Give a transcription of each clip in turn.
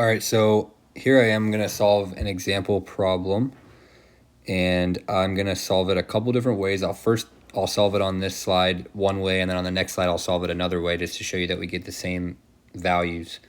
All right, so here I am going to solve an example problem, and I'm going to solve it a couple different ways. I'll solve it on this slide one way, and then on the next slide I'll solve it another way, just to show you that we get the same values.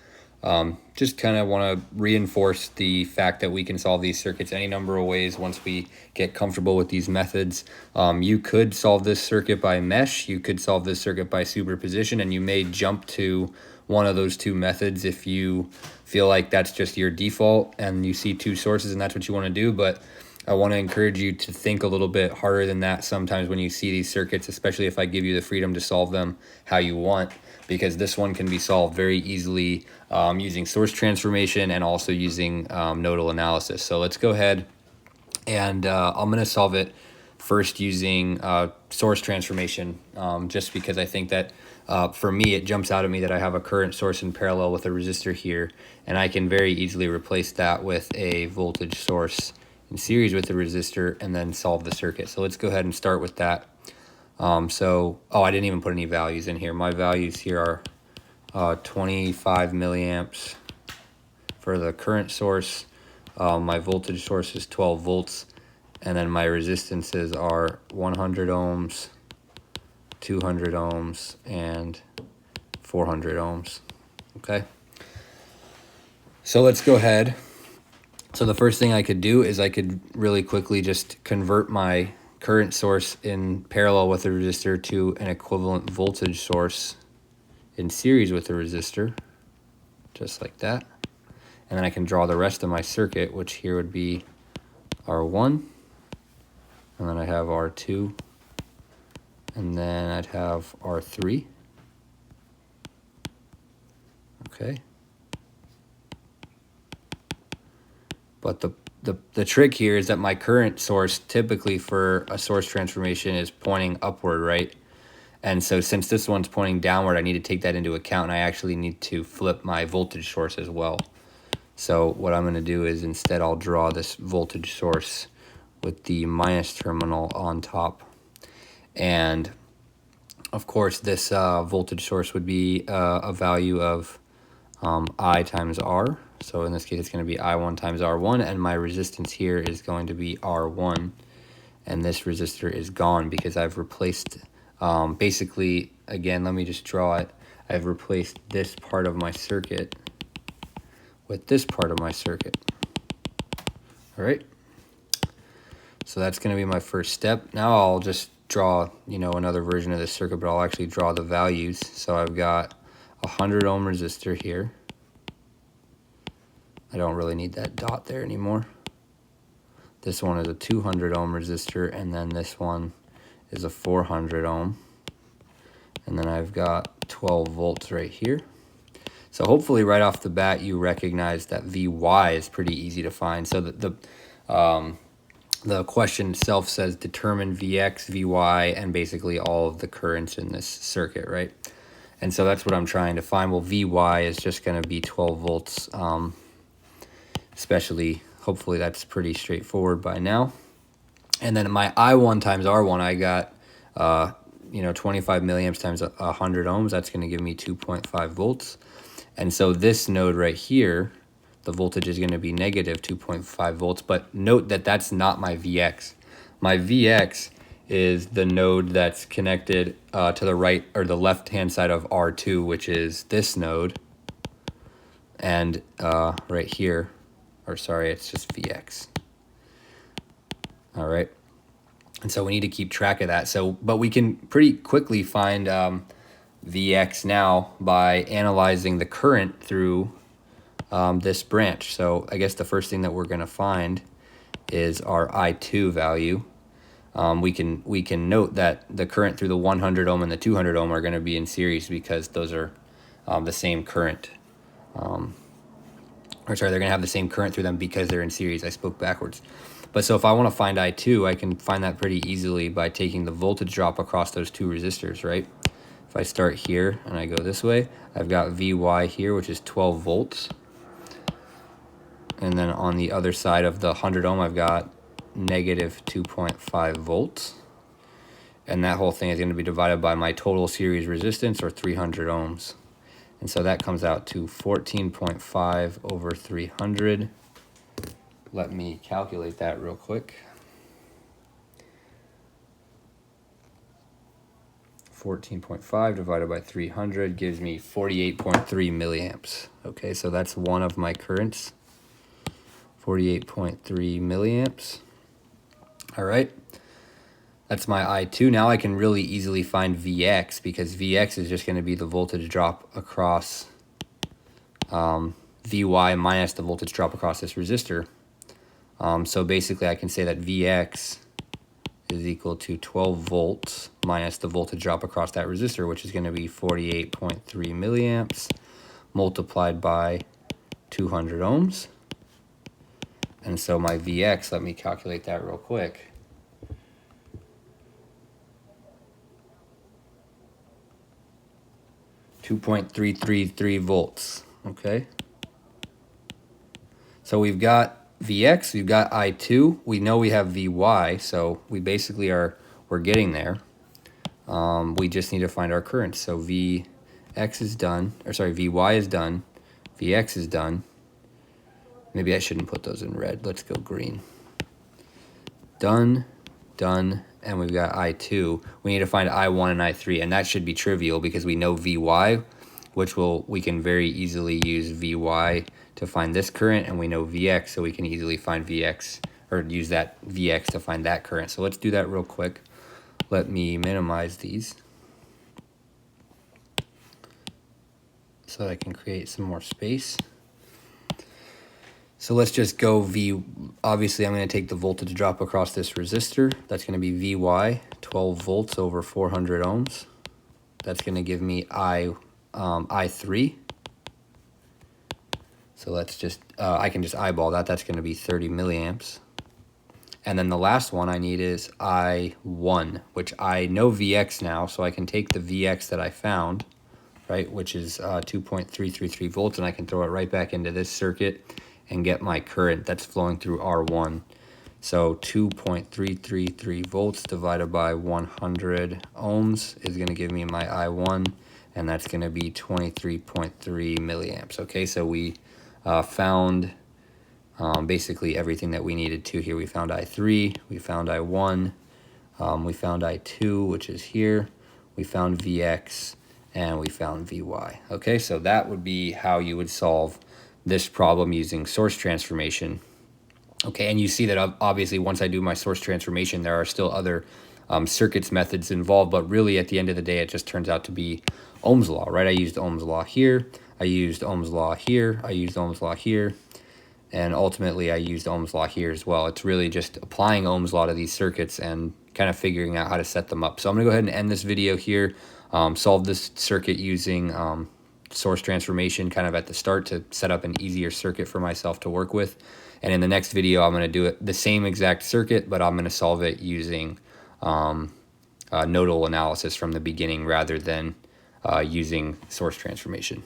Just kind of want to reinforce the fact that we can solve these circuits any number of ways once we get comfortable with these methods. You could solve this circuit by mesh, you could solve this circuit by superposition, and you may jump to one of those two methods if you feel like that's just your default and you see two sources and that's what you want to do. But I want to encourage you to think a little bit harder than that sometimes when you see these circuits, especially if I give you the freedom to solve them how you want, because this one can be solved very easily using source transformation and also using nodal analysis. So let's go ahead and I'm going to solve it first using source transformation, just because I think that for me it jumps out at me that I have a current source in parallel with a resistor here, and I can very easily replace that with a voltage source in series with the resistor and then solve the circuit. So let's go ahead and start with that. I didn't even put any values in here. My values here are 25 milliamps for the current source. My voltage source is 12 volts, and then my resistances are 100 ohms, 200 ohms, and 400 ohms. Okay, so let's go ahead. So the first thing I could do is I could really quickly just convert my current source in parallel with the resistor to an equivalent voltage source in series with the resistor, just like that. And then I can draw the rest of my circuit, which here would be R1, and then I have R2, and then I'd have R3. Okay. But the trick here is that my current source, typically for a source transformation, is pointing upward, right? And so since this one's pointing downward, I need to take that into account, and I actually need to flip my voltage source as well. So what I'm going to do is instead I'll draw this voltage source with the minus terminal on top. And of course this voltage source would be a value of I times R. So in this case, it's going to be I1 times R1, and my resistance here is going to be R1. And this resistor is gone because I've replaced, basically, again, let me just draw it. I've replaced this part of my circuit with this part of my circuit. All right. So that's going to be my first step. Now I'll just draw, another version of this circuit, but I'll actually draw the values. So I've got a 100 ohm resistor here. I don't really need that dot there anymore. This one is a 200 ohm resistor, and then this one is a 400 ohm. And then I've got 12 volts right here. So hopefully right off the bat you recognize that Vy is pretty easy to find. So the question itself says determine Vx, Vy, and basically all of the currents in this circuit, right? And so that's what I'm trying to find. Well, Vy is just going to be 12 volts, hopefully that's pretty straightforward by now. And then my I1 times R1, I got 25 milliamps times 100 ohms. That's going to give me 2.5 volts. And so this node right here, the voltage is going to be negative 2.5 volts. But note that that's not my Vx. My Vx is the node that's connected to the right or the left hand side of R2, which is this node. And right here, it's just Vx. All right. And so we need to keep track of that. But we can pretty quickly find Vx now by analyzing the current through this branch. So I guess the first thing that we're going to find is our I2 value. We can note that the current through the 100 ohm and the 200 ohm are going to be in series because those are the same current. They're going to have the same current through them because they're in series. I spoke backwards. But so if I want to find I2, I can find that pretty easily by taking the voltage drop across those two resistors, right? If I start here and I go this way, I've got Vy here, which is 12 volts. And then on the other side of the 100 ohm, I've got negative 2.5 volts. And that whole thing is going to be divided by my total series resistance, or 300 ohms. And so that comes out to 14.5 over 300. Let me calculate that real quick. 14.5 divided by 300 gives me 48.3 milliamps. Okay, so that's one of my currents, 48.3 milliamps. All right, that's my I2. Now I can really easily find Vx, because Vx is just going to be the voltage drop across Vy minus the voltage drop across this resistor. So basically I can say that Vx is equal to 12 volts minus the voltage drop across that resistor, which is going to be 48.3 milliamps multiplied by 200 ohms. And so my Vx, let me calculate that real quick. .333 volts, okay? So we've got Vx, we've got I2, we know we have Vy, so we basically we're getting there. We just need to find our current. So Vx is done, or sorry, Vy is done, Vx is done. Maybe I shouldn't put those in red. Let's go green. Done, done, and we've got I2. We need to find I1 and I3, and that should be trivial because we know Vy, which we can very easily use Vy to find this current, and we know Vx, so we can easily find Vx, or use that Vx to find that current. So let's do that real quick. Let me minimize these so that I can create some more space. So let's just go obviously I'm going to take the voltage drop across this resistor. That's going to be Vy, 12 volts over 400 ohms. That's going to give me I3. So let's just, I can just eyeball that. That's going to be 30 milliamps. And then the last one I need is I1, which I know Vx now, so I can take the Vx that I found, right, which is 2.333 volts, and I can throw it right back into this circuit and get my current that's flowing through R1. So 2.333 volts divided by 100 ohms is going to give me my I1, and that's going to be 23.3 milliamps. Okay, so we found basically everything that we needed to here. We found I3, we found I1, we found I2, which is here, we found Vx, and we found Vy. Okay, so that would be how you would solve this problem using source transformation. Okay, and you see that obviously once I do my source transformation, there are still other circuits methods involved, but really at the end of the day, it just turns out to be Ohm's law, right? I used Ohm's law here, I used Ohm's law here, I used Ohm's law here, and ultimately I used Ohm's law here as well. It's really just applying Ohm's law to these circuits and kind of figuring out how to set them up. So I'm gonna go ahead and end this video here, solve this circuit using source transformation kind of at the start to set up an easier circuit for myself to work with. And in the next video, I'm going to do it the same exact circuit, but I'm going to solve it using nodal analysis from the beginning rather than using source transformation.